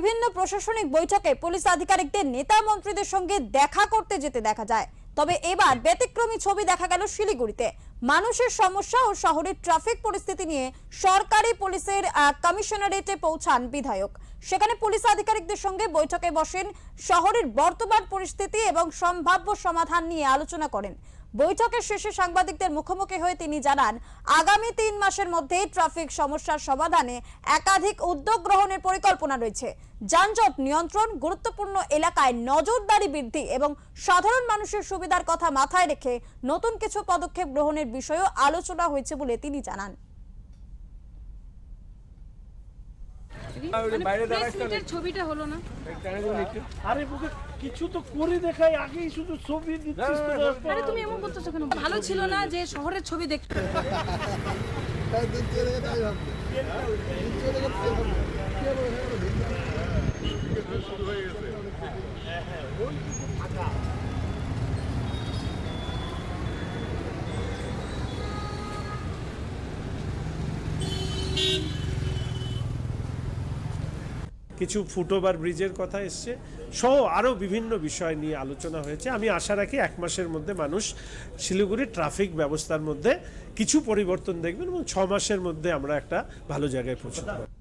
বিভিন্ন প্রশাসনিক বৈঠকে পুলিশ আধিকারিকদের নেতা মন্ত্রীদের সঙ্গে দেখা করতে যেতে দেখা যায়। তবে এবার ব্যতিক্রমী ছবি দেখা গেল শিলিগুড়িতে। মানুষের সমস্যা ও শহরের ট্রাফিক পরিস্থিতি নিয়ে সরকারি পুলিশের কমিশনারেটে পৌঁছান বিধায়ক। সেখানে পুলিশ আধিকারিকদের সঙ্গে বৈঠকে বসেন, শহরের বর্তমান পরিস্থিতি এবং সম্ভাব্য সমাধান নিয়ে আলোচনা করেন। বৈঠকের শেষে সাংবাদিকদের মুখোমুখি হয়ে তিনি জানান, আগামী 3 মাসের মধ্যে ট্রাফিক সমস্যার সমাধানে একাধিক উদ্যোগ গ্রহণের পরিকল্পনা রয়েছে। যানজট নিয়ন্ত্রণ, গুরুত্বপূর্ণ এলাকায় নজরদারি বৃদ্ধি এবং সাধারণ মানুষের সুবিধার কথা মাথায় রেখে নতুন কিছু পদক্ষেপ গ্রহণের বিষয়েও আলোচনা হয়েছে বলে তিনি জানান। ছবিটা হলো না, আরে কিছু তো করে দেখাই, আগেই শুধু ছবি দিচ্ছিস। আরে তুমি এমন করতেছো কেন? ভালো ছিল না যে শহরের ছবি দেখতে? কিছু ফুটওভার ব্রিজের কথা এসছে সহ আরও বিভিন্ন বিষয় নিয়ে আলোচনা হয়েছে। আমি আশা রাখি 1 মাসের মধ্যে মানুষ শিলিগুড়ির ট্রাফিক ব্যবস্থার মধ্যে কিছু পরিবর্তন দেখবেন এবং 6 মাসের মধ্যে আমরা একটা ভালো জায়গায় পৌঁছাতে পারব।